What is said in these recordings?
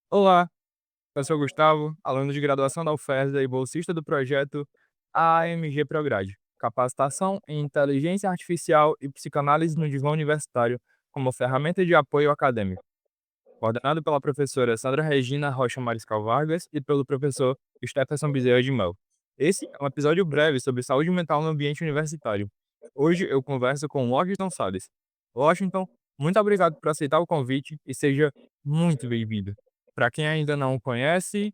Olá, eu sou o Gustavo, aluno de graduação da UFESA e bolsista do projeto AMG Prograde, Capacitação em Inteligência Artificial e Psicanálise no Divã Universitário como ferramenta de apoio acadêmico, coordenado pela professora Sandra Regina Rocha Mariscal Vargas e pelo professor Stephenson Bezerra de Mello. Esse é um episódio breve sobre saúde mental no ambiente universitário. Hoje eu converso com Washington Salles. Washington, muito obrigado por aceitar o convite e seja muito bem-vindo. Para quem ainda não o conhece,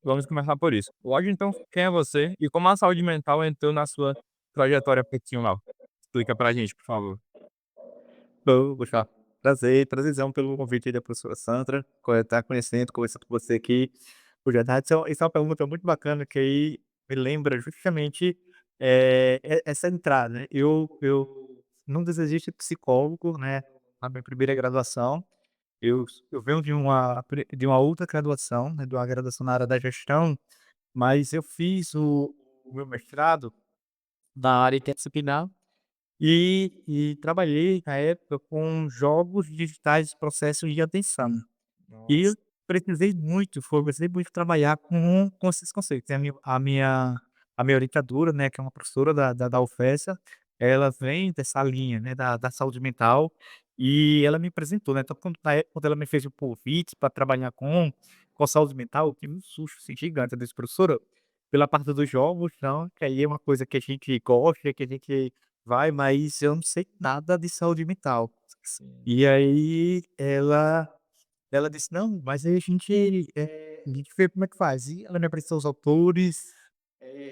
vamos começar por isso. Washington, quem é você e como a saúde mental entrou na sua trajetória profissional? Explica pra gente, por favor. Ô, Gustavo, prazerzão pelo convite aí da professora Sandra, estar conhecendo, conversando com você aqui. Por verdade, isso é uma pergunta muito bacana que aí me lembra justamente, essa entrada, né. Eu não desejei ser psicólogo, né, na minha primeira graduação. Eu venho de uma outra graduação, né, de uma graduação na área da gestão, mas eu fiz o meu mestrado na área interdisciplinar e trabalhei na época com jogos digitais de processos de atenção. E eu Nossa. precisei muito trabalhar com esses conceitos. E a minha orientadora, né, que é uma professora da UFESA, ela vem dessa linha, né, da saúde mental, e ela me apresentou, né, então quando ela me fez o convite para trabalhar com saúde mental, eu tive um susto, assim, gigante. Eu disse: "Professora, pela parte dos jogos, não, que aí é uma coisa que a gente gosta, que a gente vai, mas eu não sei nada de saúde mental". Sim. E aí ela disse: "Não, mas aí a gente vê como é que faz". E ela me apresentou os autores,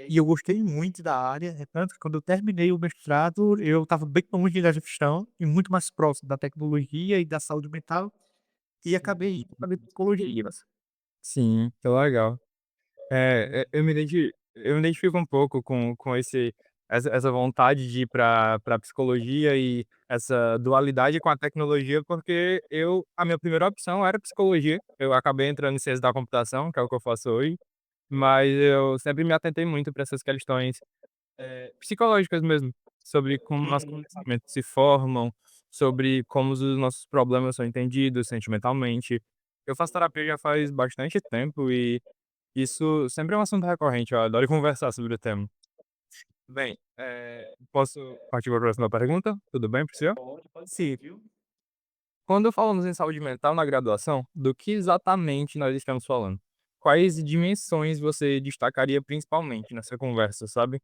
e eu gostei muito da área, é tanto que quando eu terminei o mestrado, eu estava bem longe da gestão e muito mais próximo da tecnologia e da saúde mental, e acabei indo pra psicologia. Sim, que legal. Eu me identifico um pouco com essa vontade de ir pra psicologia e essa dualidade com a tecnologia, porque a minha primeira opção era psicologia. Eu acabei entrando em ciência da computação, que é o que eu faço hoje, mas eu sempre me atentei muito para essas questões, psicológicas mesmo, sobre como nossos pensamentos se formam, sobre como os nossos problemas são entendidos sentimentalmente. Eu faço terapia já faz bastante tempo e isso sempre é um assunto recorrente, eu adoro conversar sobre o tema. Bem, posso partir para a próxima pergunta? Tudo bem para o senhor? Pode ser, viu. Quando falamos em saúde mental na graduação, do que exatamente nós estamos falando? Quais dimensões você destacaria principalmente nessa conversa, sabe?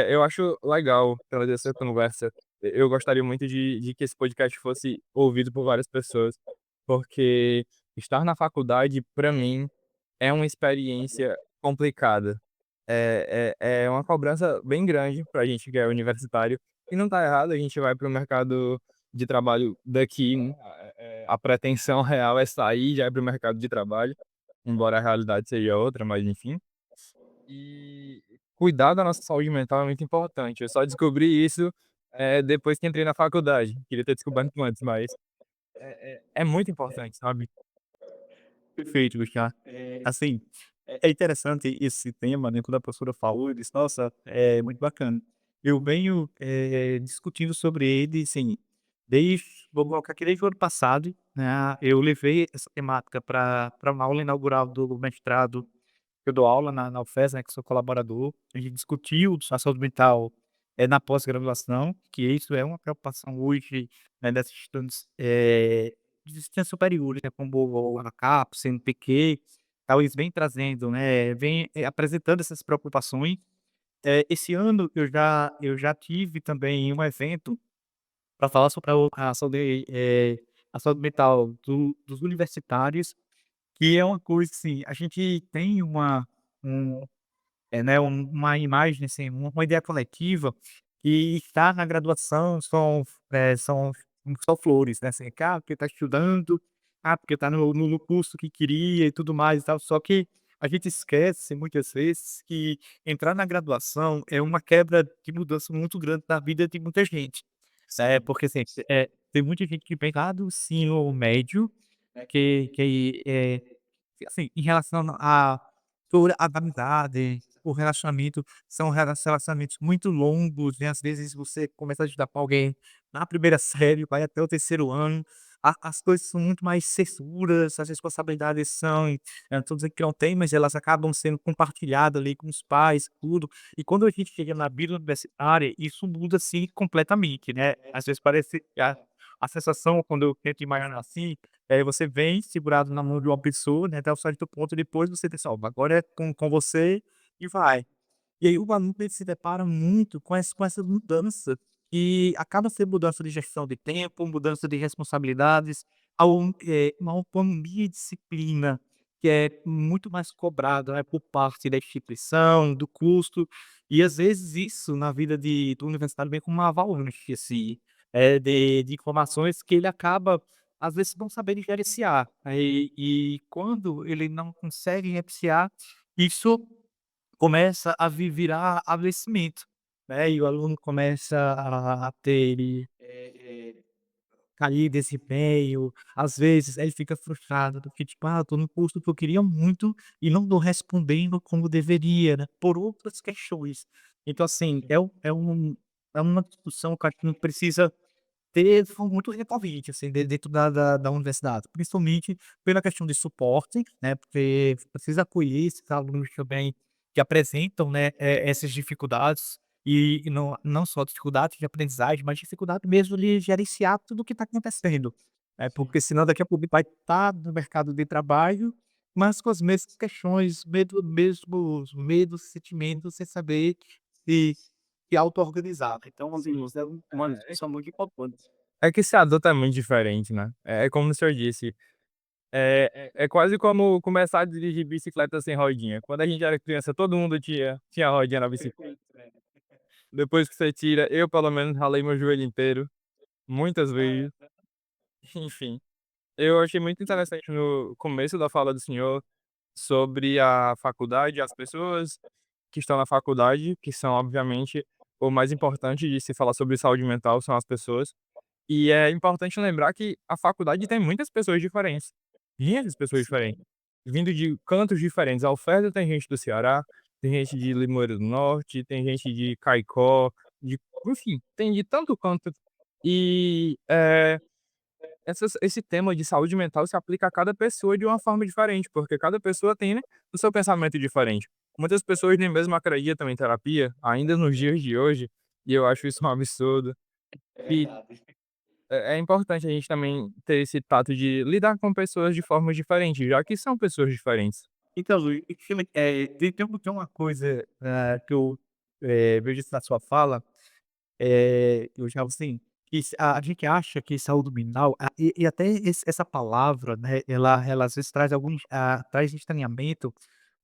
Eu acho legal trazer essa conversa. Eu gostaria muito de que esse podcast fosse ouvido por várias pessoas, porque estar na faculdade, para mim, é uma experiência complicada. É uma cobrança bem grande pra gente que é universitário, e não tá errado, a gente vai para o mercado de trabalho daqui, né, a pretensão real é sair já para o mercado de trabalho, embora a realidade seja outra, mas enfim. E cuidar da nossa saúde mental é muito importante, eu só descobri isso, depois que entrei na faculdade, queria ter descoberto antes, mas é muito importante, sabe. Perfeito, Gustavo. Assim, é interessante esse tema, né, quando a professora falou, eu disse: "Nossa, é muito bacana". Eu venho, discutindo sobre ele, assim, vamos colocar aqui desde o ano passado, né, eu levei essa temática para uma aula inaugural do mestrado, eu dou aula na UFES, né, que sou colaborador. A gente discutiu a saúde mental, na pós-graduação, que isso é uma preocupação hoje, né, desses estudantes, de ensino superiores, né, como o ANACAP, CNPq, tal, eles vêm trazendo, né, vêm, apresentando essas preocupações. Esse ano eu já tive também um evento para falar sobre a saúde mental dos universitários, que é uma coisa assim, a gente tem um né, uma imagem, assim, uma ideia coletiva que estar na graduação são só flores, né, assim, que, porque está estudando, porque está no curso que queria e tudo mais e tal. Só que a gente esquece muitas vezes que entrar na graduação é uma quebra de mudança muito grande na vida de muita gente, né, Sim. porque assim, tem muita gente que vem lá do ensino médio, assim, em relação a sobre a amizade, o relacionamento, são relacionamentos muito longos, e às vezes você começa a estudar com alguém na primeira série, vai até o terceiro ano, as coisas são muito mais seguras, as responsabilidades são, eu não tô dizendo que não tem, mas elas acabam sendo compartilhadas ali com os pais, tudo. E quando a gente chega na vida universitária, isso muda, assim, completamente, né. Às vezes parece que a sensação quando eu tento imaginar assim, você vem segurado na mão de uma pessoa, né, até um certo ponto, depois você pensa: "Ó, agora é com você", e vai. E aí o aluno ele se depara muito com essa mudança, e acaba sendo mudança de gestão de tempo, mudança de responsabilidades, uma autonomia e disciplina que é muito mais cobrada, né, por parte da instituição, do custo, e às vezes isso na vida do universitário vem como uma avalanche, assim, de informações que ele acaba, às vezes, não sabendo gerenciar. E quando ele não consegue gerenciar, isso começa a virar adoecimento, né, e o aluno começa a ter, cair desempenho, às vezes ele fica frustrado do que tipo: "Ah, eu tô no curso que eu queria muito e não tô respondendo como deveria", né, por outras questões. Então assim, é uma discussão que eu acho que precisa foi muito recorrente, assim, dentro da universidade, principalmente pela questão de suporte, né, porque precisa acolher esses alunos também que apresentam, né, essas dificuldades, e não só dificuldades de aprendizagem, mas dificuldade mesmo de gerenciar tudo o que está acontecendo, porque senão daqui a pouco vai estar no mercado de trabalho, mas com as mesmas questões, mesmos medos, sentimentos, sem saber se auto-organizar. Então, assim, isso é uma discussão muito importante. É que ser adulto é muito diferente, né. É como o senhor disse, é quase como começar a dirigir bicicleta sem rodinha. Quando a gente era criança, todo mundo tinha rodinha na bicicleta. Perfeito, é. Depois que você tira, eu pelo menos ralei meu joelho inteiro, muitas vezes, enfim. Eu achei muito interessante no começo da fala do senhor sobre a faculdade, as pessoas que estão na faculdade, que são obviamente o mais importante de se falar sobre saúde mental são as pessoas. E é importante lembrar que a faculdade tem muitas pessoas diferentes, muitas pessoas diferentes, vindo de cantos diferentes. A UFES tem gente do Ceará, tem gente de Limoeiro do Norte, tem gente de Caicó, de enfim, tem de tanto canto. E, esse tema de saúde mental se aplica a cada pessoa de uma forma diferente, porque cada pessoa tem, né, o seu pensamento diferente. Muitas pessoas nem mesmo acreditam em terapia, ainda nos dias de hoje, e eu acho isso um absurdo. É E verdade. é importante a gente também ter esse tato de lidar com pessoas de formas diferentes, já que são pessoas diferentes. Então, Luiz, tem uma coisa, que eu, vejo isso na sua fala, eu já assim, que a gente acha que saúde mental, e até essa palavra, né, ela às vezes traz traz estranhamento,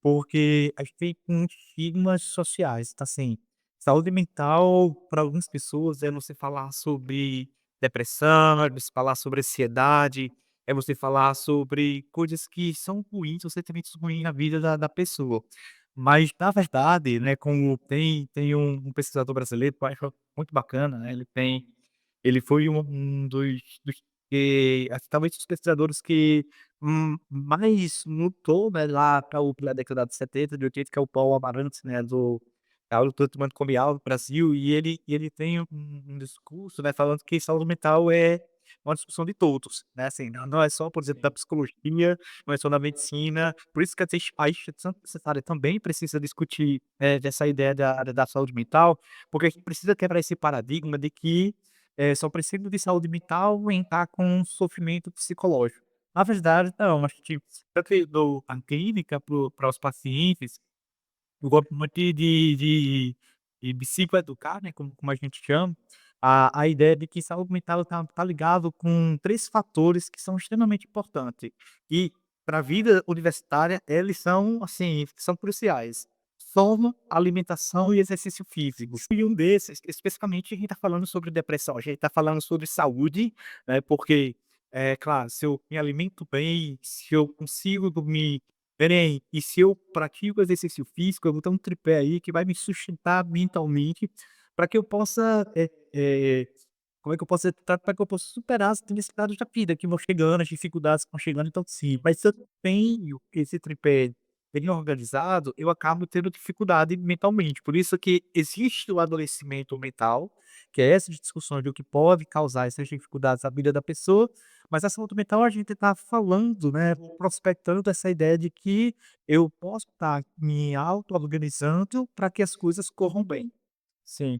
porque a gente tem muitos estigmas sociais. Então, assim, saúde mental para algumas pessoas é você falar sobre depressão, é você falar sobre ansiedade, é você falar sobre coisas que são ruins, ou sentimentos ruins na vida da pessoa. Mas, na verdade, né, como tem um pesquisador brasileiro que eu acho muito bacana, né, ele foi um dos que talvez os pesquisadores que, mais lutou, né, lá pela década de 70, de 80, que é o Paulo Amarantos, né, da luta antimanicomial no Brasil, e ele tem um discurso, né, falando que saúde mental é uma discussão de todos, né, assim, não é só, por exemplo, da psicologia, não é só da medicina, por isso que a instituição necessária também precisa discutir, dessa ideia da saúde mental, porque a gente precisa quebrar esse paradigma de que, só precisa de saúde mental em estar com sofrimento psicológico. Na verdade não, acho que tanto eu dou a clínica para os pacientes, eu gosto muito de psicoeducar, né, como a gente chama, a ideia de que saúde mental tá ligado com 3 fatores que são extremamente importantes, e para a vida universitária eles são, assim, são cruciais: sono, alimentação e exercício físico. E um desses, especificamente, a gente tá falando sobre depressão, a gente tá falando sobre saúde, né, porque, é claro, se eu me alimento bem, se eu consigo dormir bem, e se eu pratico exercício físico, eu vou ter um tripé aí que vai me sustentar mentalmente, para que eu possa, como é que eu posso para que eu possa superar as adversidades da vida que vão chegando, as dificuldades que vão chegando, então sim, mas se eu tenho esse tripé bem organizado, eu acabo tendo dificuldade mentalmente. Por isso que existe o adoecimento mental, que é essas discussões do que pode causar essas dificuldades à vida da pessoa, mas a saúde mental a gente está falando, né, prospectando essa ideia de que eu posso estar me auto-organizando para que as coisas corram bem. Sim.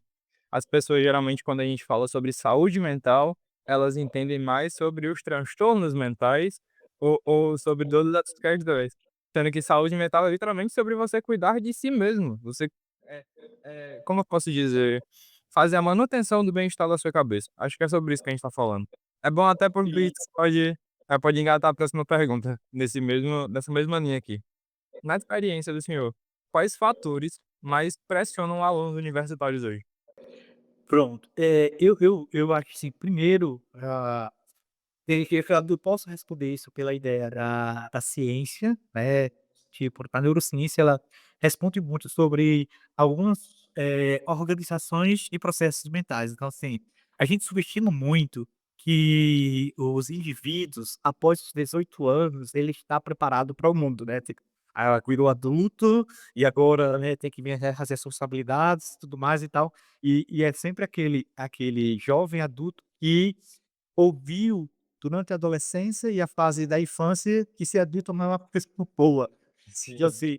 As pessoas geralmente quando a gente fala sobre saúde mental, elas entendem mais sobre os transtornos mentais ou sobre todas as questões. Sendo que saúde mental é literalmente sobre você cuidar de si mesmo, você, eh como eu posso dizer, fazer a manutenção do bem-estar da sua cabeça. Acho que é sobre isso que a gente tá falando. É bom até porque isso pode engatar a próxima pergunta nessa mesma linha aqui. Na experiência do senhor, quais fatores mais pressionam alunos universitários hoje? Pronto. Eu acho assim, primeiro, eu posso responder isso pela ideia da ciência, né, tipo, a neurociência ela responde muito sobre algumas, organizações e processos mentais. Então, assim, a gente subestima muito que os indivíduos, após os 18 anos, ele está preparado para o mundo, né, tipo, virou adulto e agora, né, tem que vir as responsabilidades e tudo mais e tal. E é sempre aquele jovem adulto que ouviu durante a adolescência e a fase da infância que ser adulto não é uma coisa boa. Então Sim. assim,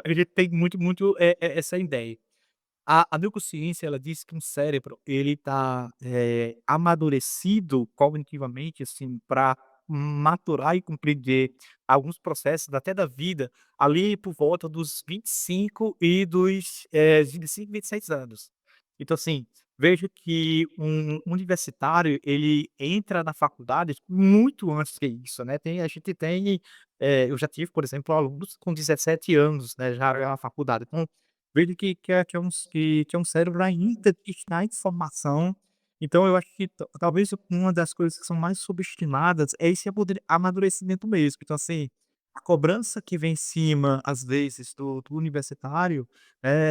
a gente tem muito, essa ideia. A neurociência ela diz que um cérebro ele está, amadurecido cognitivamente, assim, para maturar e compreender alguns processos até da vida, ali por volta dos 25 e dos, 25, 26 anos. Então assim, vejo que um universitário ele entra na faculdade muito antes que isso, né, a gente tem, eu já tive, por exemplo, alunos com 17 anos, né, já na faculdade. Então vejo que é um cérebro ainda que está em formação, então eu acho que talvez uma das coisas que são mais subestimadas é esse amadurecimento mesmo. Então assim, a cobrança que vem em cima, às vezes, do universitário,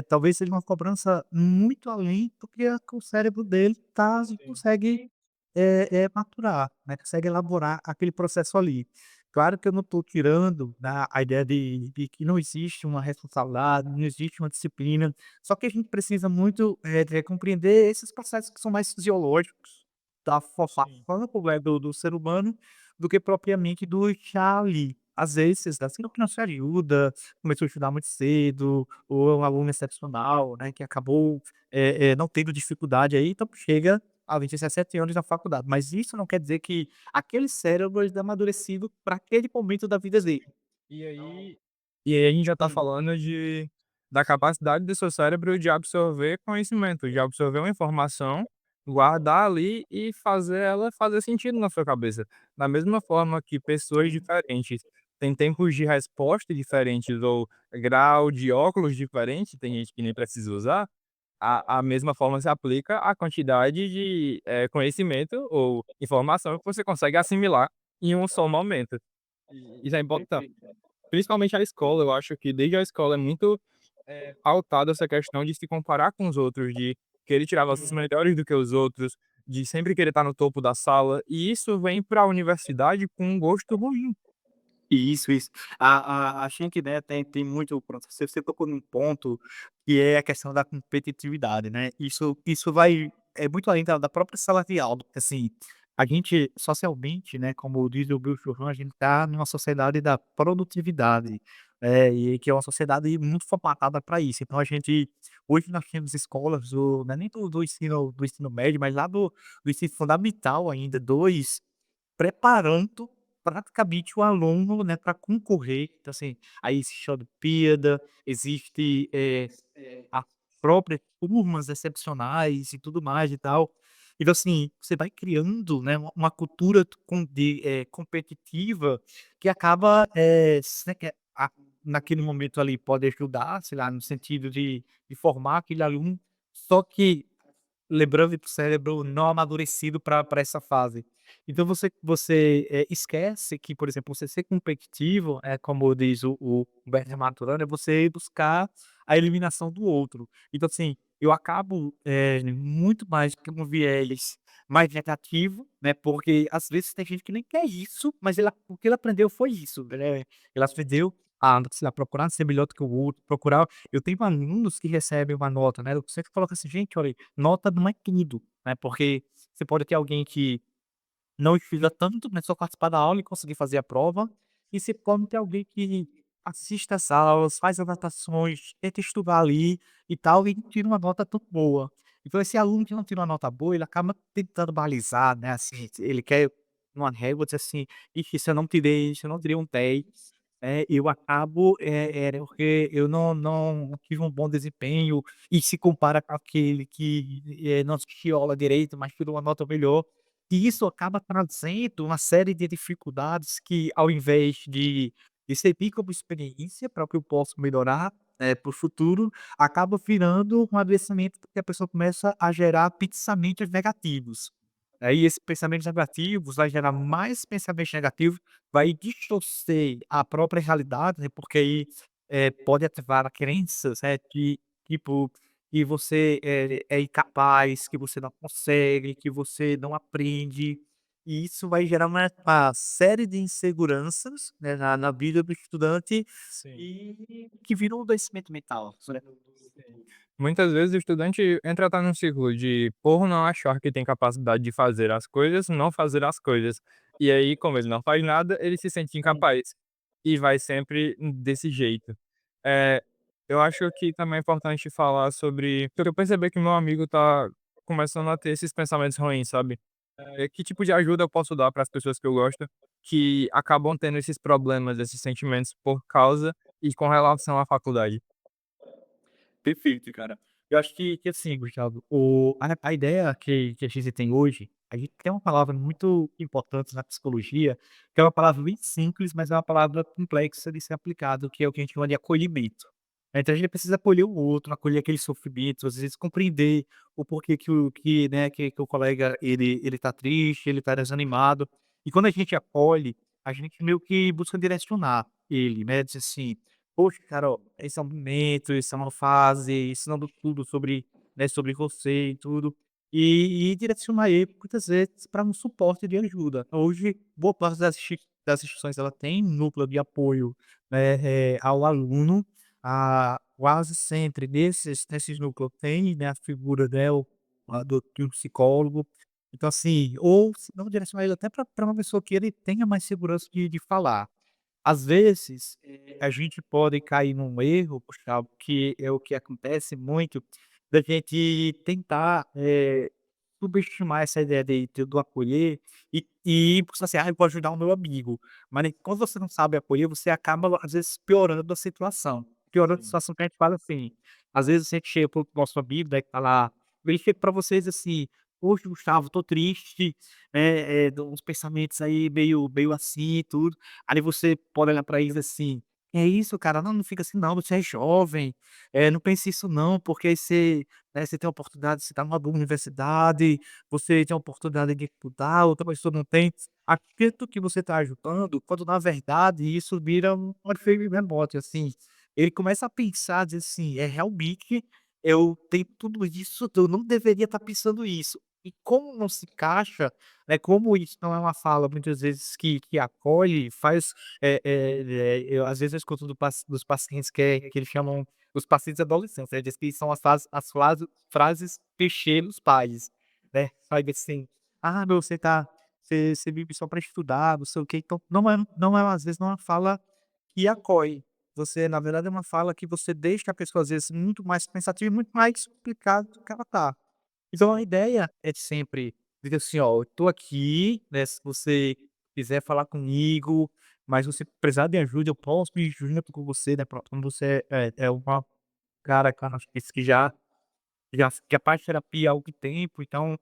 talvez seja uma cobrança muito além do que o cérebro dele Sim. consegue, maturar, né, consegue elaborar aquele processo ali. Claro que eu não estou tirando, né, a ideia de que não existe uma responsabilidade, não existe uma disciplina, só que a gente precisa muito, de compreender esses processos que são mais fisiológicos da Sim. formação, né, do ser humano, do que propriamente do estar ali. Às vezes, assim, que não se ajuda, começou a estudar muito cedo, ou é um aluno excepcional, né, que acabou, não tendo dificuldade aí, então chega a 26, 17 anos na faculdade, mas isso não quer dizer que aquele cérebro ele tá amadurecido para aquele momento da vida dele. E aí e aí a gente já tá falando da capacidade do seu cérebro de absorver conhecimento, de absorver uma informação, guardar ali e fazer ela fazer sentido na sua cabeça. Da mesma forma que pessoas diferentes têm tempos de resposta diferentes ou grau de óculos diferente, tem gente que nem precisa usar, a mesma forma se aplica à quantidade de, conhecimento ou informação que você consegue assimilar em um só momento. E isso é importante. Principalmente a escola, eu acho que desde a escola é muito, pautada essa questão de se comparar com os outros, de querer tirar notas melhores do que os outros, de sempre querer estar no topo da sala, e isso vem para a universidade com um gosto ruim. Isso. A Shenki, né, tem muito pronto, você tocou num ponto que é a questão da competitividade, né, isso vai muito além da própria sala de aula, assim, a gente socialmente, né, como diz o Bill Churran, a gente tá numa sociedade da produtividade, e que é uma sociedade muito formatada para isso, então a gente hoje nós temos escolas não é nem do ensino médio, mas lá do ensino fundamental ainda, 2 preparando praticamente o aluno, né, para concorrer. Então, assim, aí existe a Olimpíada, existe, as próprias turmas excepcionais e tudo mais e tal. Então, assim, você vai criando, né, uma cultura competitiva que acaba, se que naquele momento ali pode ajudar, sei lá, no sentido de formar aquele aluno, só que lembrando para o cérebro não amadurecido para essa fase. Então você, esquece que, por exemplo, você ser competitivo, como diz o Humberto Maturana, é você ir buscar a eliminação do outro. Então, assim, eu acabo, muito mais com um viés mais negativo, né, porque às vezes tem gente que nem quer isso, mas porque ele aprendeu foi isso, né, ele aprendeu sei lá, procurar ser melhor do que o outro, procurar eu tenho alunos que recebem uma nota, né, eu sempre coloco assim: "Gente, olha, nota não é tudo", né, porque você pode ter alguém que não estuda tanto, mas só participar da aula e conseguir fazer a prova. E se pode ter alguém que assista às aulas, faz anotações, tenta estudar ali e tal, e não tira uma nota tão boa. Então esse aluno que não tira uma nota boa, ele acaba tentando balizar, né, assim, ele quer uma régua, dizer assim: "Ixi, se eu não tirei um 10, eu acabo, porque eu não tive um bom desempenho", e se compara com aquele que, não assistiu a aula direito, mas tirou uma nota melhor. E isso acaba trazendo uma série de dificuldades que, ao invés de servir como experiência para o que eu posso melhorar, para o futuro, acaba virando um adoecimento, porque a pessoa começa a gerar pensamentos negativos. Aí esses pensamentos negativos vai gerar mais pensamentos negativos, vai distorcer a própria realidade, né, porque aí, pode ativar crenças, né, de tipo, que você é incapaz, que você não consegue, que você não aprende, e isso vai gerar uma série de inseguranças, né, na vida do estudante, Sim. e que vira um adoecimento mental, né. Sim. Muitas vezes o estudante entra até num ciclo de, por não achar que tem capacidade de fazer as coisas, não fazer as coisas. E aí, como ele não faz nada, ele se sente incapaz. E vai sempre desse jeito. Eh, eu acho que também é importante falar sobre porque eu percebi que meu amigo tá começando a ter esses pensamentos ruins, sabe. Que tipo de ajuda eu posso dar para as pessoas que eu gosto, que acabam tendo esses problemas, esses sentimentos por causa e com relação à faculdade? Perfeito, cara. Eu acho que assim, Gustavo, a ideia que a gente tem hoje, a gente tem uma palavra muito importante na psicologia, que é uma palavra bem simples, mas é uma palavra complexa de ser aplicado, que é o que a gente chama de acolhimento. Então a gente precisa acolher o outro, acolher aquele sofrimento, às vezes compreender o porquê que o colega ele tá triste, ele tá desanimado. E quando a gente acolhe, a gente meio que busca direcionar ele, né, diz assim: "Poxa, cara, ó, esse é um momento, isso é uma fase, ensinando tudo sobre, né, sobre você e tudo", e direcionar ele muitas vezes para um suporte de ajuda. Hoje, boa parte das instituições ela tem núcleo de apoio, né, ao aluno, quase sempre nesses núcleos tem, né, a figura, né, de um psicólogo. Então assim, ou se não direcionar ele até para uma pessoa que ele tenha mais segurança de falar. Às vezes, a gente pode cair num erro, Gustavo, que é o que acontece muito, da gente tentar, subestimar essa ideia do acolher e pensar assim: "Ah, eu vou ajudar o meu amigo", mas nem quando você não sabe acolher, você acaba, às vezes, piorando a situação. Piorando a Sim. situação que a gente fala assim, às vezes a gente chega para o nosso amigo, né, que tá lá, ele chega pra vocês assim: "Poxa, Gustavo, tô triste, de uns pensamentos aí meio assim e tudo". Aí você pode olhar pra eles assim: "É isso, cara? Não, não fica assim não, você é jovem, não pense isso não, porque você, né, você tem a oportunidade, você tá numa boa universidade, você tem a oportunidade de estudar, outra pessoa não tem". Acredito que você tá ajudando, quando na verdade isso vira uma efeito rebote, assim. Ele começa a pensar, dizer assim: "É, realmente, eu tenho tudo isso, eu não deveria estar pensando isso". E como não se encaixa, né, como isso não é uma fala muitas vezes que acolhe, faz, eu às vezes eu escuto dos pacientes que eles chamam os pacientes adolescentes, né, diz que são as frases clichê dos pais, né, sabe assim: "Ah, meu, você vive só para estudar, não sei o quê", então não é às vezes não é uma fala que acolhe. Você na verdade é uma fala que você deixa a pessoa às vezes muito mais pensativa e muito mais complicada do que ela tá. Então a ideia é sempre dizer assim: "Ó, eu tô aqui, né, se você quiser falar comigo, mas se você precisar de ajuda, eu posso ir junto com você, né, pronto, como você é uma cara que já faz terapia há algum tempo, então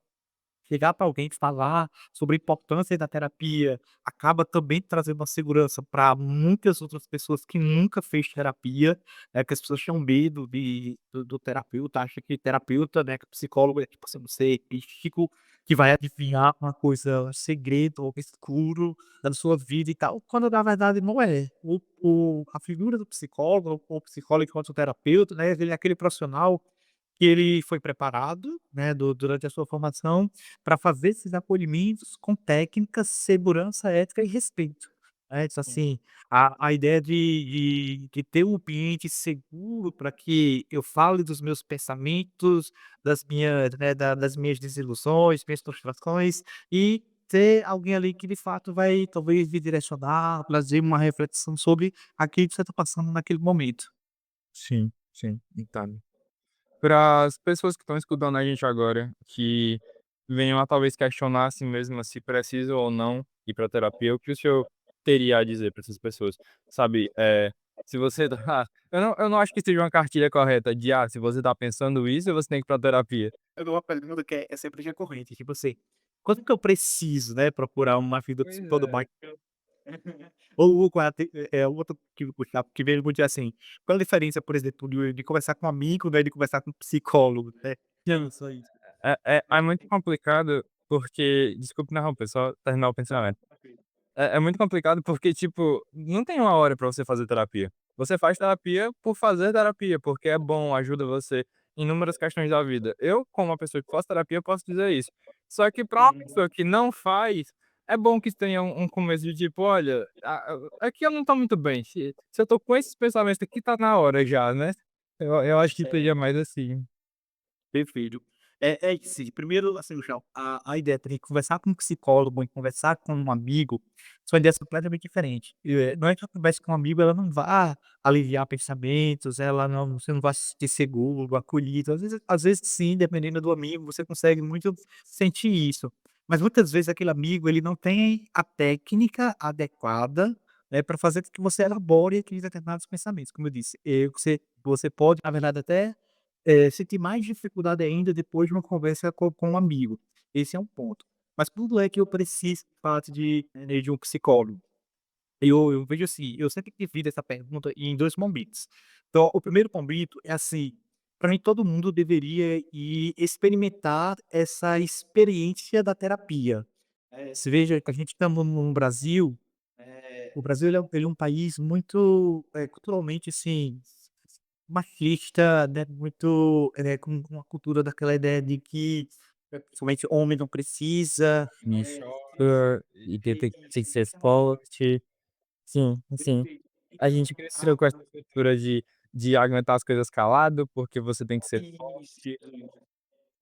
chegar para alguém e falar sobre a importância da terapia, acaba também trazendo uma segurança para muitas outras pessoas que nunca fez terapia, que as pessoas tinham medo do terapeuta, acha que terapeuta, né, que psicólogo é tipo assim, um ser místico, que vai adivinhar uma coisa segredo ou escuro da sua vida e tal, quando na verdade não é. A figura do psicólogo, ou psicólogo enquanto terapeuta, né, ele é aquele profissional que ele foi preparado, né, durante a sua formação para fazer esses acolhimentos com técnicas, segurança, ética e respeito. Então Sim, assim, a ideia de ter um ambiente seguro para que eu fale dos meus pensamentos, das minhas, né, das minhas desilusões, minhas frustrações, e ter alguém ali que de fato vai talvez me direcionar, trazer uma reflexão sobre aquilo que você está passando naquele momento. sim, sim, entendo. Para as pessoas que estão escutando a gente agora, que venham a talvez questionar a si mesmas se precisam ou não ir para terapia, o que o senhor teria a dizer para essas pessoas? Sabe, se você tá eu não acho que seja uma cartilha correta de, se você tá pensando isso, você tem que ir pra terapia. Eu dou uma pergunta que é sempre recorrente, tipo assim, quando que eu preciso, né, procurar uma ajuda Pois psicológica? é. Ou com a outro que puxar, que veio muito assim, qual a diferença, por exemplo, de conversar com um amigo, né, de conversar com um psicólogo, né? Não, só isso. É muito complicado, porque desculpe interromper, só terminar o pensamento. É muito complicado porque, tipo, não tem uma hora pra você fazer terapia. Você faz terapia por fazer terapia, porque é bom, ajuda você em inúmeras questões da vida. Eu, como uma pessoa que faz terapia, posso dizer isso. Só que pra uma pessoa que não faz, é bom que tenha um começo de tipo: "Olha, aqui eu não tô muito bem, se eu tô com esses pensamentos aqui, tá na hora já, né". Eu acho que seria mais assim. Perfeito. É isso, sim. Primeiro, assim, João, a ideia de conversar com um psicólogo e conversar com um amigo são ideias completamente diferentes. Não é que a conversa com um amigo, ela não vá aliviar pensamentos, ela não você não vai se sentir seguro, acolhido. Às vezes sim, dependendo do amigo, você consegue muito sentir isso. Mas muitas vezes aquele amigo, ele não tem a técnica adequada, né, pra fazer com que você elabore aqueles determinados pensamentos. Como eu disse, você pode, na verdade, até sentir mais dificuldade ainda depois de uma conversa com um amigo. Esse é um ponto. Mas quando é que eu preciso, de fato, de um psicólogo? Eu vejo assim, eu sempre divido essa pergunta em 2 momentos. Então, o primeiro momento é assim, para mim todo mundo deveria ir experimentar essa experiência da terapia. Você veja que a gente estamos no Brasil, o Brasil ele é um país muito, culturalmente, assim, machista, né, muito, com uma cultura daquela ideia de que, principalmente homem não precisa, Me choca e tem que ser forte. Sim, sim. A gente cresceu com essa cultura de aguentar as coisas calado, porque você tem que ser forte.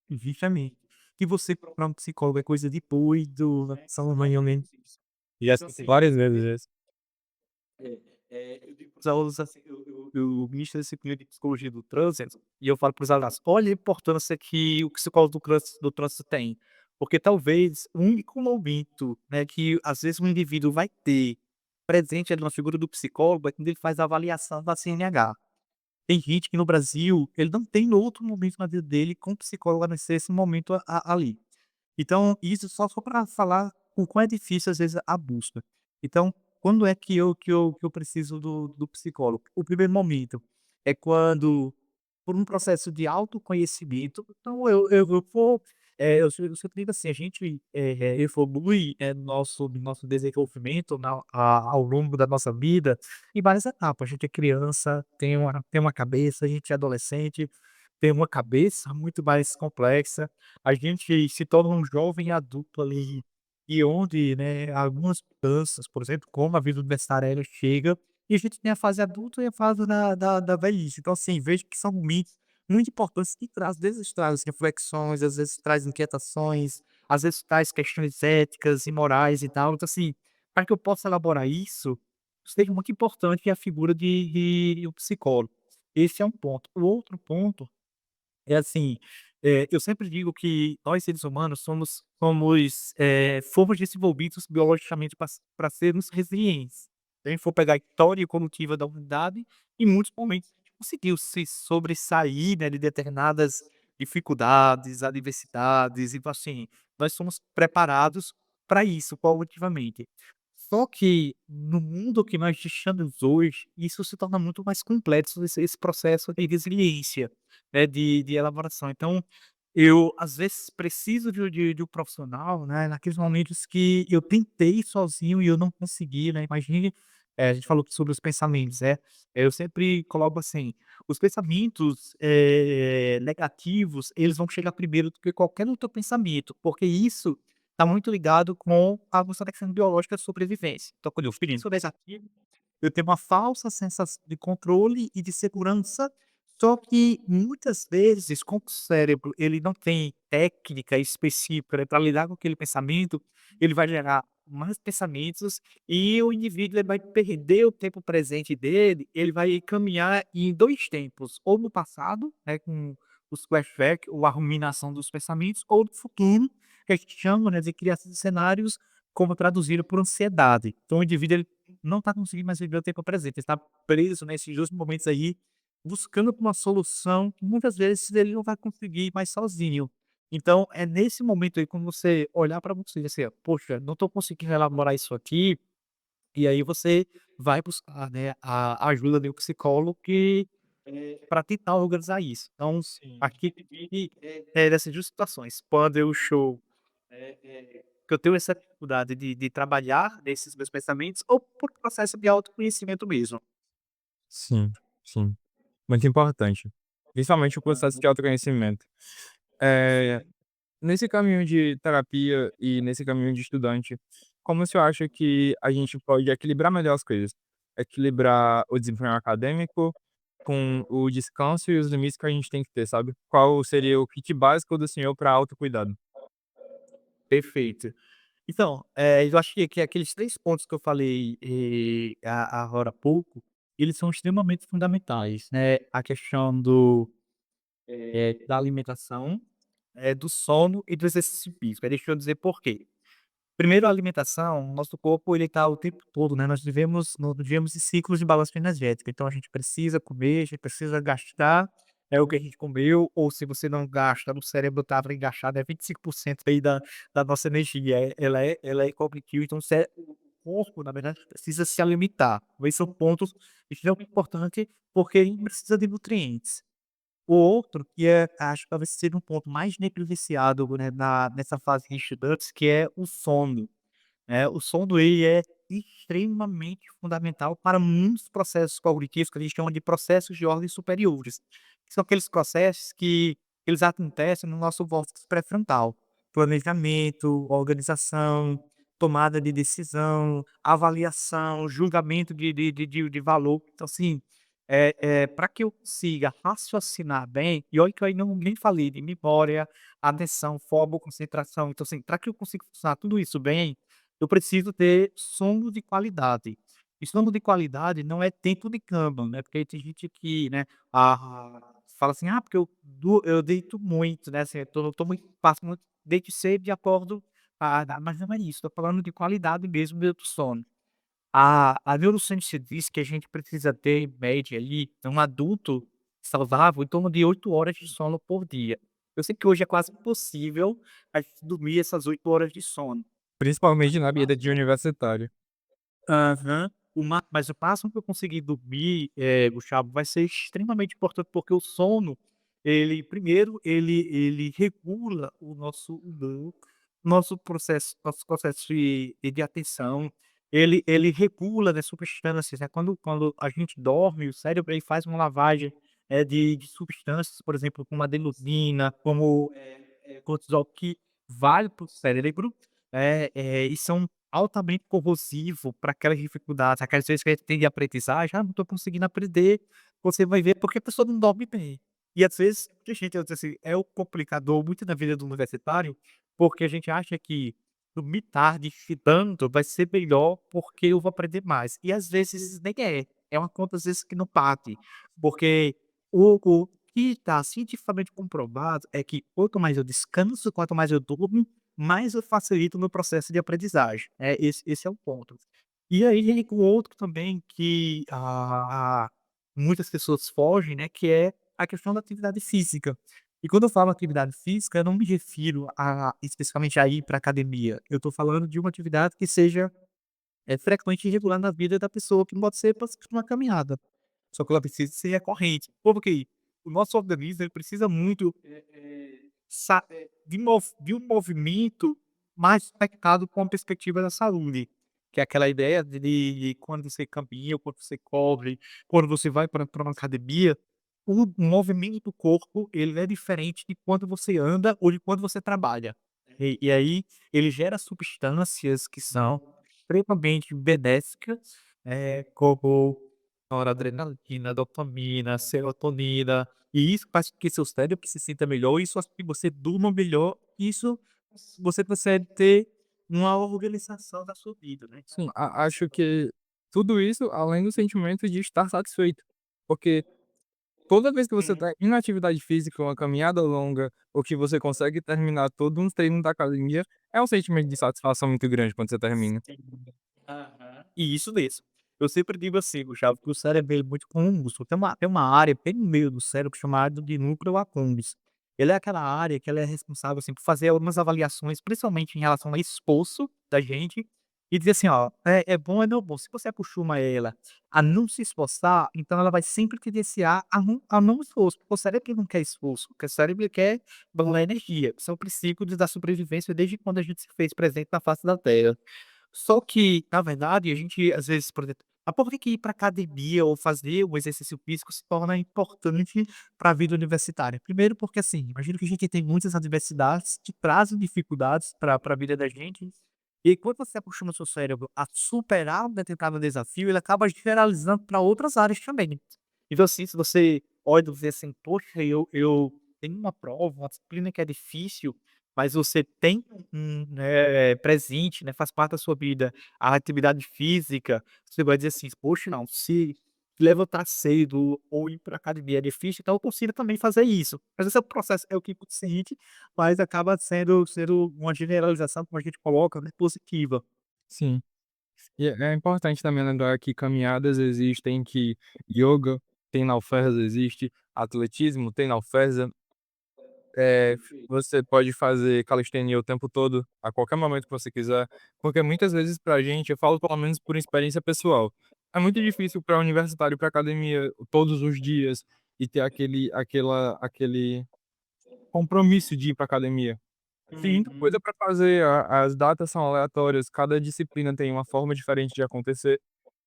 justamente, que você procurar um psicólogo é coisa de doido, são mais ou menos Já escutei várias vezes isso. eu digo para os alunos assim, eu ministro a disciplina de psicologia do trânsito, e eu falo para os alunos: "Olha a importância que o psicólogo do trânsito tem, porque talvez o único momento, né, que às vezes um indivíduo vai ter presente ali na figura do psicólogo é quando ele faz a avaliação da CNH. Tem gente que no Brasil, ele não tem outro momento na vida dele com o psicólogo a não ser esse momento ali. Então, isso só para falar o quão é difícil, às vezes, a busca. Então, quando é que eu preciso do psicólogo? O primeiro momento é quando, por um processo de autoconhecimento, então eu vou, eu sempre digo assim, a gente, evolui, no nosso desenvolvimento ao longo da nossa vida em várias etapas. A gente é criança, tem uma cabeça, a gente é adolescente, tem uma cabeça muito mais complexa, a gente se torna um jovem adulto ali, e onde, né, algumas mudanças, por exemplo, como a vida universitária ela chega, e a gente tem a fase adulta e a fase da velhice. Então, assim, vejo que são momentos muito importantes que traz, às vezes traz reflexões, às vezes traz inquietações, às vezes traz questões éticas e morais e tal. Então, assim, para que eu possa elaborar isso, seja muito importante a figura de um psicólogo. Esse é um ponto. O outro ponto é assim, eu sempre digo que nós seres humanos fomos desenvolvidos biologicamente para sermos resilientes. Se a gente for pegar a história evolutiva da humanidade, em muitos momentos a gente conseguiu se sobressair, né, de determinadas dificuldades, adversidades, então assim, nós somos preparados para isso coletivamente. Só que no mundo que nós estamos hoje, isso se torna muito mais complexo, esse processo de resiliência, né, de elaboração. Então, eu às vezes preciso de um profissional, né, naqueles momentos que eu tentei sozinho e eu não consegui, né, imagine, a gente falou sobre os pensamentos, eu sempre coloco assim, os pensamentos, negativos, eles vão chegar primeiro do que qualquer outro pensamento, porque isso está muito ligado com a nossa questão biológica de sobrevivência. Então, quando eu fico sobreativo, eu tenho uma falsa sensação de controle e de segurança, só que muitas vezes, como o cérebro ele não tem técnica específica, para lidar com aquele pensamento, ele vai gerar mais pensamentos e o indivíduo ele vai perder o tempo presente dele, ele vai caminhar em 2 tempos, ou no passado, né, com os flashback ou a ruminação dos pensamentos, ou no futuro, que a gente chama, né, de criação de cenários, como traduzido por ansiedade. Então o indivíduo ele não está conseguindo mais viver o tempo presente, ele está preso nesses 2 momentos aí, buscando por uma solução que muitas vezes ele não vai conseguir mais sozinho. Então é nesse momento aí, quando você olhar para você e assim: ó, "Poxa, não estou conseguindo elaborar isso aqui", e aí você vai buscar, né, a ajuda de um psicólogo que para tentar organizar isso. Então, Sim. aqui é dessas 2 situações, quando eu show que eu tenho essa dificuldade de trabalhar nesses meus pensamentos ou por processo de autoconhecimento mesmo. Sim, sim. Muito importante. Principalmente o processo de autoconhecimento. Eh, Nesse caminho de terapia e nesse caminho de estudante, como o senhor acha que a gente pode equilibrar melhor as coisas? Equilibrar o desempenho acadêmico com o descanso e os limites que a gente tem que ter, sabe? Qual seria o kit básico do senhor para autocuidado? Perfeito. Então, eu acho que aqueles 3 pontos que eu falei, agora há pouco, eles são extremamente fundamentais, né. A questão da alimentação, do sono e do exercício físico. Aí deixa eu dizer por quê. Primeiro a alimentação, nosso corpo ele tá o tempo todo, né, nós vivemos em ciclos de balanço energético, então a gente precisa comer, a gente precisa gastar, o que a gente comeu, ou se você não gasta, o cérebro tá para engaixar, né, 25% aí da nossa energia, ela é combustível, então o corpo, na verdade, precisa se alimentar. Esses são pontos extremamente importantes, porque ele precisa de nutrientes. O outro que acho que talvez seja um ponto mais negligenciado, né, nessa fase de estudantes, que é o sono. O sono ele é extremamente fundamental para muitos processos cognitivos que a gente chama de processos de ordem superiores, que são aqueles processos que eles acontecem no nosso vórtice pré-frontal: planejamento, organização, tomada de decisão, avaliação, julgamento de valor. Então, assim, pra que eu consiga raciocinar bem, e olha que eu ainda nem falei de memória, atenção, foco, concentração. Então, assim, para que eu consiga funcionar tudo isso bem, eu preciso ter sono de qualidade. E sono de qualidade não é tempo de cama, né, porque aí tem gente que, né, fala assim: "Ah, porque eu deito muito, né, assim, eu tô muito passo muito deito cedo e acordo", mas não é isso, tô falando de qualidade mesmo do sono. A neurociência diz que a gente precisa ter, em média, ali, um adulto saudável, em torno de 8 horas de sono por dia. Eu sei que hoje é quase impossível a gente dormir essas 8 horas de sono. Principalmente na vida de universitário. Aham. Mas o máximo que eu conseguir dormir, Gustavo, vai ser extremamente importante, porque o sono, ele primeiro, ele regula o nosso humor, nosso processo de atenção, ele regula, né, substâncias, né, quando a gente dorme, o cérebro ele faz uma lavagem, de substâncias, por exemplo, como adenosina, como, cortisol, que vai para o cérebro, e são altamente corrosivo para aquelas dificuldades, aquelas vezes que a gente tem de aprendizagem: "Ah, não estou conseguindo aprender", você vai ver porque a pessoa não dorme bem. E às vezes, tem gente, assim, é o complicador muito na vida do universitário, porque a gente acha que dormir tarde, estudando, vai ser melhor, porque eu vou aprender mais. E às vezes nem é, é uma conta às vezes que não bate, porque o que está cientificamente comprovado é que quanto mais eu descanso, quanto mais eu durmo, mais eu facilito o meu processo de aprendizagem. Esse é o ponto. E aí o outro também que, muitas pessoas fogem, né, que é a questão da atividade física. E quando eu falo atividade física, eu não me refiro a especificamente a ir para academia, eu estou falando de uma atividade que seja, frequente e regular na vida da pessoa, que não pode ser para uma caminhada. Só que ela precisa ser recorrente. Porque o nosso organismo ele precisa muito, de um movimento mais conectado com a perspectiva da saúde, que é aquela ideia de quando você caminha, quando você corre, quando você vai para uma academia, o movimento do corpo ele é diferente de quando você anda ou de quando você trabalha. E aí ele gera substâncias que são extremamente benéficas, como noradrenalina, dopamina, serotonina, e isso faz com que seu cérebro se sinta melhor, isso faz com que você durma melhor, isso você consegue ter uma organização da sua vida, né. Sim, acho que tudo isso além do sentimento de estar satisfeito, porque toda vez que você Uhum. está em atividade física, uma caminhada longa, ou que você consegue terminar todo um treino da academia, é um sentimento de satisfação muito grande quando você termina. Sim. Aham. E isso mesmo. Eu sempre digo assim, Gustavo, que o cérebro ele é muito como um músculo. Tem uma área bem no meio do cérebro chamada de núcleo accumbens. Ele é aquela área que ela é responsável, assim, por fazer algumas avaliações, principalmente em relação ao esforço da gente, e dizer assim: "Ó, é bom, é não bom". Se você acostuma ela a não se esforçar, então ela vai sempre tendenciar a não esforço, porque o cérebro ele não quer esforço, porque o cérebro ele quer botar energia. São princípios da sobrevivência desde quando a gente se fez presente na face da terra. Só que, na verdade, a gente às vezes, por exemplo, por que que ir para academia ou fazer um exercício físico se torna importante para a vida universitária? Primeiro porque, assim, imagino que a gente tem muitas adversidades que trazem dificuldades para a vida da gente, e quando você acostuma o seu cérebro a superar um determinado desafio, ele acaba generalizando para outras áreas também. Então, assim, se você olha e vê assim: "Poxa, eu tenho uma prova, uma disciplina que é difícil", mas você tem presente, né, faz parte da sua vida, a atividade física, você vai dizer assim: "Poxa, não, se levantar cedo ou ir para academia é difícil, então eu consigo também fazer isso". Mas esse é o processo, é o que consciente, mas acaba sendo uma generalização, como a gente coloca, né, positiva. Sim. E é importante também lembrar que caminhadas existem, que yoga tem na oferta, existe atletismo, tem na oferta. Você pode fazer calistenia o tempo todo, a qualquer momento que você quiser, porque muitas vezes pra gente, eu falo pelo menos por experiência pessoal, é muito difícil para universitário ir pra academia todos os dias e ter aquele compromisso de ir pra academia. Tem muita coisa Uhum. pra fazer, a as datas são aleatórias, cada disciplina tem uma forma diferente de acontecer,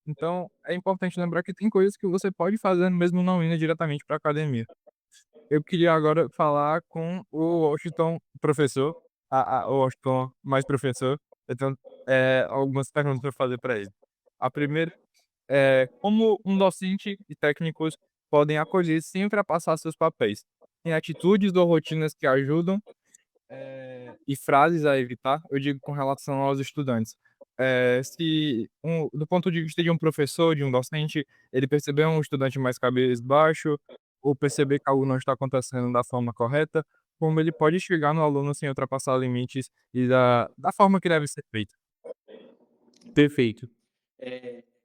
então é importante lembrar que tem coisas que você pode fazer mesmo não indo diretamente pra academia. Eu queria agora falar com o Washington professor, o Washington mais professor, eu tenho, algumas perguntas para fazer para ele. A primeira é: como um docente e técnicos podem acolher sempre a passar seus papéis? Tem atitudes ou rotinas que ajudam, e frases a evitar? Eu digo com relação aos estudantes. Se do ponto de vista de um professor, de um docente, ele perceber um estudante mais cabisbaixo, ou perceber que algo não está acontecendo da forma correta, como ele pode chegar no aluno sem ultrapassar limites e da forma que deve ser feito. Perfeito.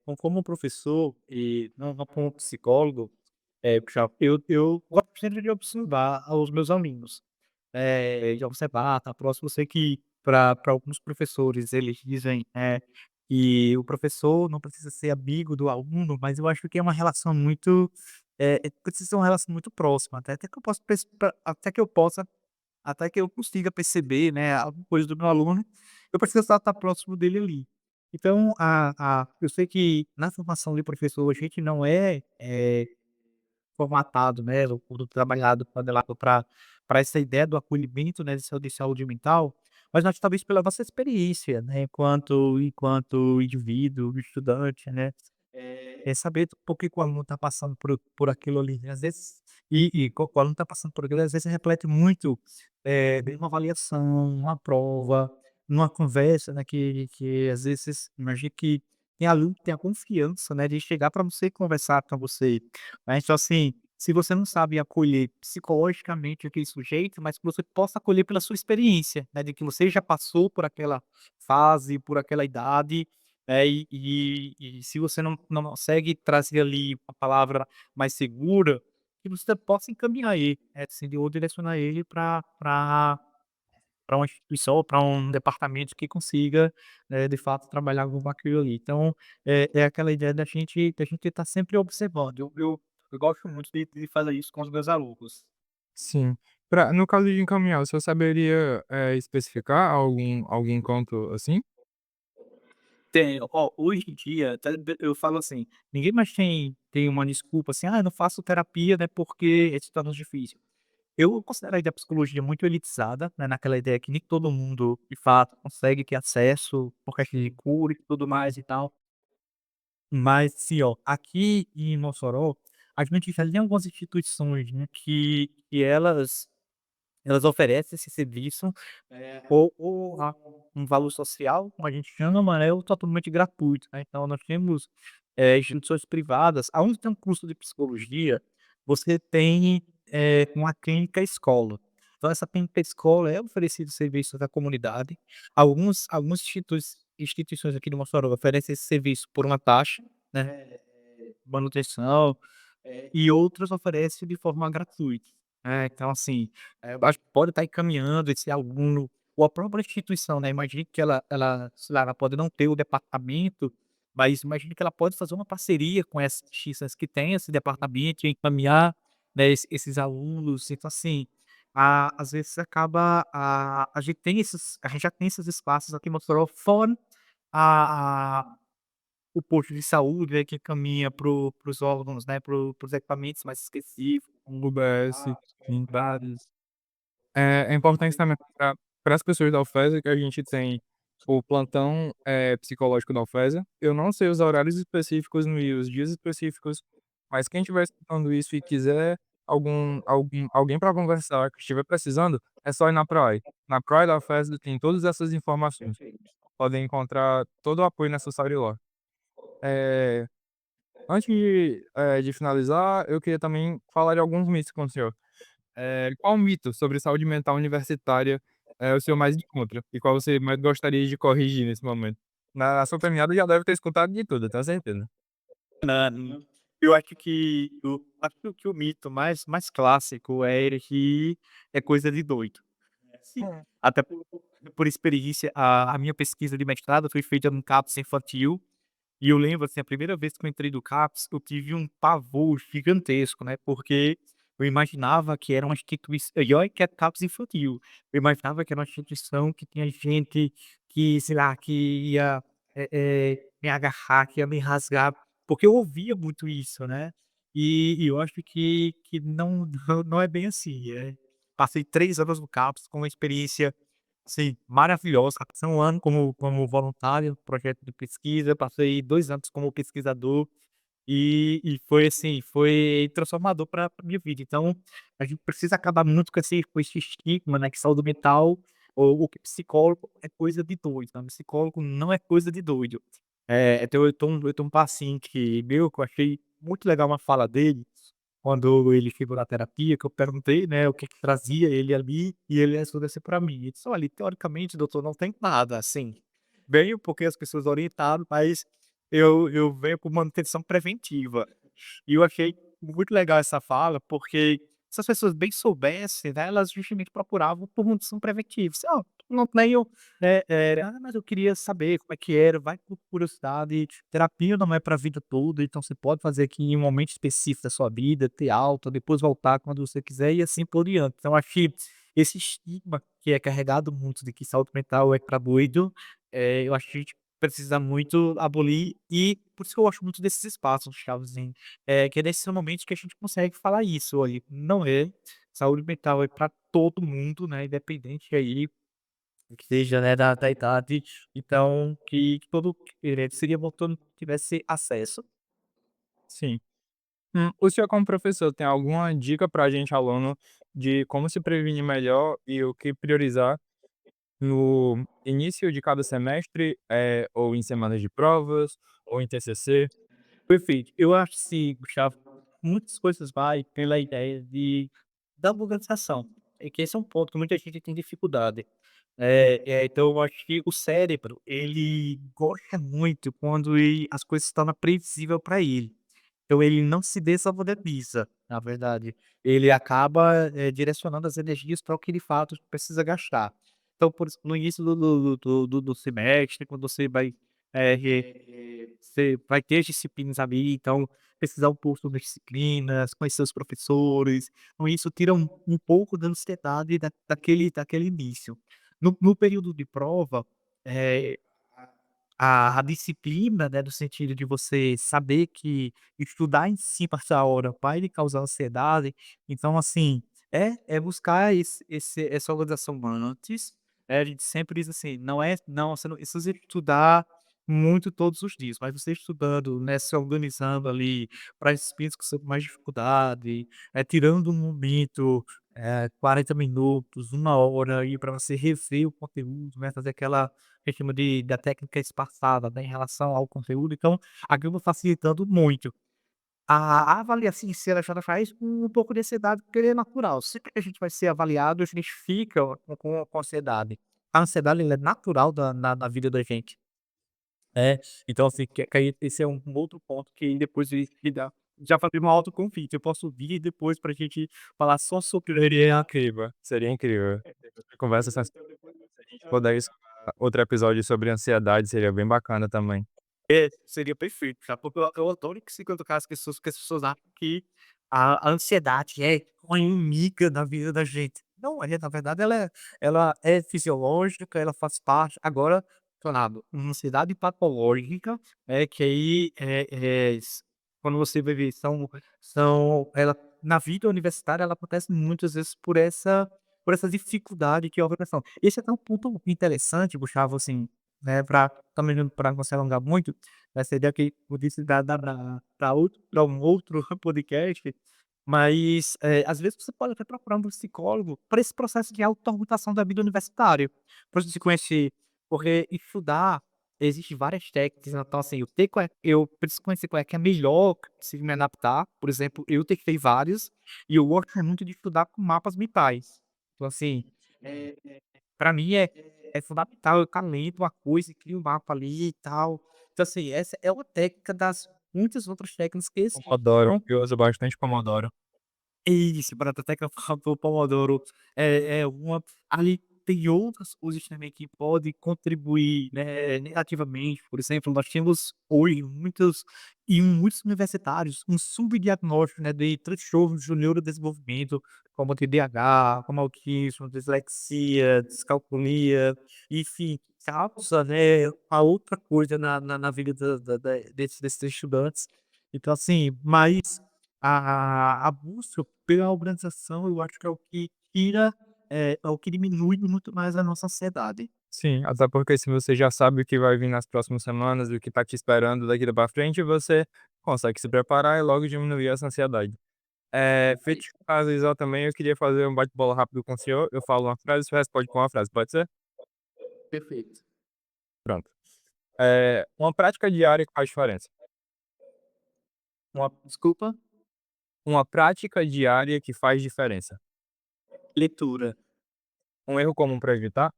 Então, como professor e não como psicólogo, já eu gosto sempre de observar os meus alunos, de observar, estar próximo. Eu sei que para alguns professores eles dizem, que o professor não precisa ser amigo do aluno, mas eu acho que é uma relação muito, precisa ser uma relação muito próxima, até que eu possa até que eu consiga perceber, né, alguma coisa do meu aluno, eu preciso estar próximo dele ali. Então, eu sei que na formação de professor a gente não formatado, né, ou trabalhado, modelado para essa ideia do acolhimento, né, de saúde mental, mas nós talvez pela nossa experiência, né, enquanto indivíduo, estudante, né, saber por que que o aluno está passando por aquilo ali, né, às vezes o aluno está passando por aquilo, às vezes reflete muito, de uma avaliação, uma prova, numa conversa, né, que às vezes imagina que tem aluno que tem a confiança, né, de chegar para você e conversar com você, né, então assim, se você não sabe acolher psicologicamente aquele sujeito, mas que você possa acolher pela sua experiência, né, de que você já passou por aquela fase, por aquela idade, e se você não consegue trazer ali uma palavra mais segura, que você possa encaminhar ele, assim, ou direcionar ele para uma instituição ou para um departamento que consiga, de fato trabalhar com aquilo ali. Então, é aquela ideia da gente estar sempre observando. Eu gosto muito de fazer isso com os meus alunos. Sim. No caso de encaminhar, você saberia, especificar algum encontro assim? Tem, ó, hoje em dia, até eu falo assim, ninguém mais tem uma desculpa assim: "Ah, eu não faço terapia, né, porque se torna difícil". Eu considero ainda a psicologia muito elitizada, né, naquela ideia que nem todo mundo, de fato, consegue ter acesso por questão de cura e tudo mais e tal. Mas sim, ó, aqui em Mossoró, a gente já tem algumas instituições, né, que elas oferecem esse serviço, ou a um valor social, como a gente chama, né, ou totalmente gratuito, né. Então nós temos, instituições privadas, aonde tem um curso de psicologia, você tem, uma clínica escola. Então essa clínica escola é oferecido serviço à comunidade. Algumas instituições aqui de Mossoró oferecem esse serviço por uma taxa, né, manutenção, e outras oferecem de forma gratuita, né. Então assim, eu acho que pode estar encaminhando esse aluno ou a própria instituição, né, imagine que ela, sei lá, ela pode não ter o departamento, mas imagine que ela pode fazer uma parceria com essas instituições que têm esse departamento e encaminhar, né, esses alunos. Então assim, às vezes acaba a gente já tem esses espaços aqui em Mossoró, fora a o posto de saúde, né, que caminha para os órgãos, né, para os equipamentos mais específicos, como UBS, UBS, em vários. É importante também para as pessoas da UFESA que a gente tem o plantão, psicológico da UFESA. Eu não sei os horários específicos e os dias específicos, mas quem estiver escutando isso e quiser alguém para conversar, que estiver precisando, é só ir na PROAI. Na PROAI da UFESA tem todas essas informações. perfeito. Podem encontrar todo o apoio necessário lá. Eh, Antes de finalizar, eu queria também falar de alguns mitos com o senhor. Qual mito sobre saúde mental universitária, o senhor mais encontra? E qual você mais gostaria de corrigir nesse momento? Na sua caminhada já deve ter escutado de tudo, eu tenho certeza. Eu acho que o mito mais clássico é ele que é coisa de doido. Sim. Até por experiência, a minha pesquisa de mestrado foi feita num CAPS infantil. E eu lembro, assim, a primeira vez que eu entrei no CAPS, eu tive um pavor gigantesco, né, porque eu imaginava que era uma instituição e olha que é CAPS infantil, eu imaginava que era uma instituição que tinha gente que, sei lá, que ia, me agarrar, que ia me rasgar, porque eu ouvia muito isso, né, e eu acho que não é bem assim, passei 3 anos no CAPS com uma experiência, sim, maravilhosa. Passei 1 ano como voluntário, projeto de pesquisa, passei 2 anos como pesquisador, e foi assim, foi transformador para minha vida. Então, a gente precisa acabar muito com esse estigma, né, que saúde mental ou que psicólogo é coisa de doido, né, psicólogo não é coisa de doido. Então eu tenho um paciente meu que eu achei muito legal uma fala dele, quando ele chegou na terapia, que eu perguntei, né, o que que trazia ele ali, e ele respondeu assim pra mim, ele disse: "Olha, teoricamente, doutor, não tem nada, assim, venho porque as pessoas orientaram, mas eu venho por manutenção preventiva". E eu achei muito legal essa fala, porque se as pessoas bem soubessem, né, elas justamente procuravam por manutenção preventiva. Se: "Ó, não tenho, mas eu queria saber como é que era", vai por curiosidade. Terapia não é para a vida toda, então você pode fazer aqui em um momento específico da sua vida, ter alta, depois voltar quando você quiser e assim por diante. Então acho que esse estigma que é carregado muito de que saúde mental é pra doido, eu acho que a gente precisa muito abolir, e por isso que eu gosto muito desses espaços, Chavezinho, que é nesses momentos que a gente consegue falar isso: "Olha, não é, saúde mental é para todo mundo, né, independente aí que seja, né, da idade, então que todo seria bom que todo mundo tivesse acesso". Sim. O senhor como professor tem alguma dica pra gente aluno de como se prevenir melhor e o que priorizar no início de cada semestre, ou em semanas de provas, ou em TCC? Perfeito. Eu acho assim, Gustavo, muitas coisas vai pela ideia da organização, e que esse é um ponto que muita gente tem dificuldade. Então eu acho que o cérebro, ele gosta muito quando as coisas se tornam previsível para ele. Então ele não se desvaloriza, na verdade. Ele acaba, direcionando as energias para o que de fato precisa gastar. Então, por isso, no início do semestre, quando você vai, você vai ter as disciplinas ali, então pesquisar um pouco sobre as disciplinas, conhecer os professores, então isso tira um pouco da ansiedade daquele início. No período de prova, eh a disciplina, né, no sentido de você saber que estudar em cima dessa hora vai lhe causar ansiedade, então assim, É buscar essa organização antes, a gente sempre diz assim, não, você não precisa estudar muito todos os dias, mas você estudando, né, se organizando ali para esses picos que você tem mais dificuldade, tirando um momento, 40 minutos, 1 hora aí para você rever o conteúdo, né, fazer aquela que a gente chama de da técnica espaçada, né, em relação ao conteúdo, então acaba facilitando muito. A avaliação em si, ela já traz um pouco de ansiedade, porque ele é natural. Sempre que a gente vai ser avaliado, a gente fica com ansiedade. A ansiedade, ela é natural na vida da gente, né. Então, assim, que aí esse é um outro ponto que depois de dar já fazer uma autoconvite. Eu posso vir depois pra gente falar só sobre Seria incrível, seria incrível. Conversa se a gente puder escalar outro episódio sobre ansiedade, seria bem bacana também. seria perfeito, tá, porque eu adoro que se cutucar as pessoas, porque as pessoas acham que a ansiedade é uma inimiga da vida da gente. Não é, na verdade ela é fisiológica, ela faz parte agora, tornado uma ansiedade patológica, que aí, quando você vai ver ela na vida universitária ela acontece muitas vezes por essa dificuldade que é a organização. Esse é até um ponto interessante, Gustavo, assim, né, também não pra não se alongar muito, essa ideia que eu disse dá pra um outro podcast, mas, às vezes você pode até procurar um psicólogo para esse processo de autorregulação da vida universitária, pra você se conhecer, porque estudar, existe várias técnicas, então assim, eu preciso conhecer qual é que é melhor, se me adaptar, por exemplo, eu testei vários, e eu gosto muito de estudar com mapas mentais. Então assim, eh pra mim é fundamental, eu calento uma coisa e crio um mapa ali e tal. Então, assim, essa é uma técnica das muitas outras técnicas que Pomodoro, existem. eu uso bastante Pomodoro. Isso, batata tecla do pomodoro é uma. Ali tem outras coisas também que podem contribuir, né, negativamente. Por exemplo, nós temos hoje muitos universitários um subdiagnóstico, né, de transtornos do neurodesenvolvimento, como TDAH, como autismo, dislexia, descalculia, enfim, causa, né, a outra coisa na vida desses estudantes. Então, assim, mas a busca pela organização, eu acho que é o que tira, é o que diminui muito mais a nossa ansiedade. Sim, até porque se você já sabe o que vai vir nas próximas semanas, o que tá te esperando daqui pra frente, você consegue se preparar e logo diminuir essa ansiedade. Feito Isso. o caso Isal também, eu queria fazer um bate-bola rápido com o senhor, eu falo uma frase, você responde com uma frase, pode ser? Perfeito. Pronto. Uma prática diária que faz diferença. Uma desculpa? Uma prática diária que faz diferença. Leitura. Um erro comum para evitar.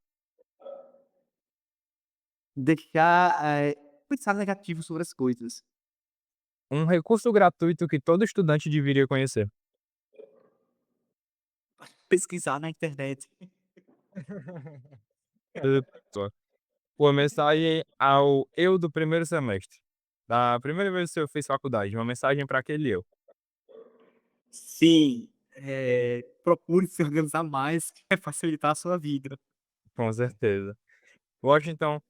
Deixar, pensar negativo sobre as coisas. Um recurso gratuito que todo estudante deveria conhecer. Pesquisar na internet. Só. Uma mensagem ao eu do primeiro semestre. Da primeira vez que você fez faculdade, uma mensagem para aquele eu. Sim, procure se organizar mais, que vai facilitar a sua vida. Com certeza. Gosto então,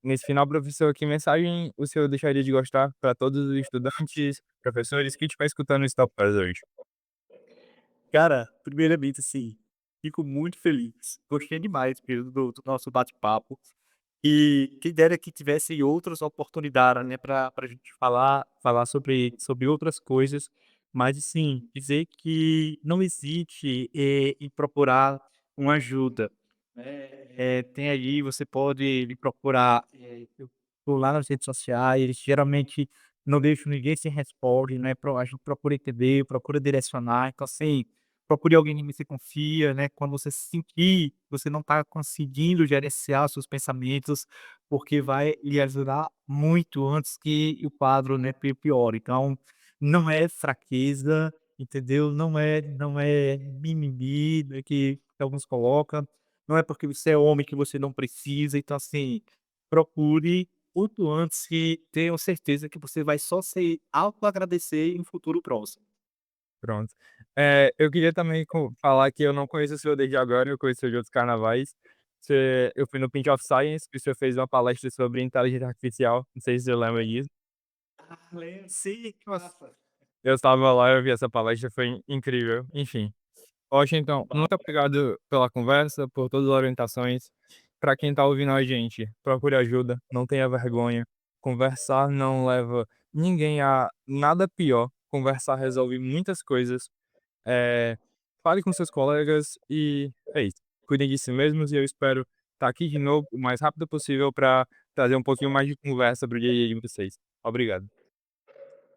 nesse final, professor, que mensagem o senhor deixaria de gostar para todos os estudantes, professores que estiver escutando esse Talkers hoje? Cara, primeiramente, assim, fico muito feliz. Gostei demais mesmo do nosso bate-papo. E quem dera que tivesse outras oportunidades, né, pra gente falar sobre outras coisas, mas assim, dizer que não hesite, em procurar uma ajuda, né, tem aí, você pode me procurar, eu tô lá nas redes sociais, geralmente não deixo ninguém sem resposta, né, a gente procura entender, procura direcionar, então assim, procure alguém em quem você confia, né, quando você sentir que você não está conseguindo gerenciar os seus pensamentos, porque vai lhe ajudar muito antes que o quadro, né, piore. Então, não é fraqueza, entendeu? Não é mimimi, né, que alguns colocam, não é porque você é homem que você não precisa, então assim, procure quanto antes e tenham certeza que você vai só se autoagradecer em um futuro próximo. Pronto. Eu queria também falar que eu não conheço o senhor desde agora, eu conheço o senhor de outros carnavais. Eu fui no Pint of Science, que o senhor fez uma palestra sobre inteligência artificial, não sei se você lembra disso. Ah, lembro, sim, que Nossa. massa. Eu estava lá, eu vi essa palestra, foi incrível, enfim. Poxa, então, muito obrigado pela conversa, por todas as orientações. Para quem tá ouvindo a gente, procure ajuda, não tenha vergonha. Conversar não leva ninguém a nada pior. Conversar resolve muitas coisas. Eh, Fale com seus colegas e é isso. Cuidem de si mesmos e eu espero estar aqui de novo o mais rápido possível para trazer um pouquinho mais de conversa para o dia a dia de vocês. Obrigado.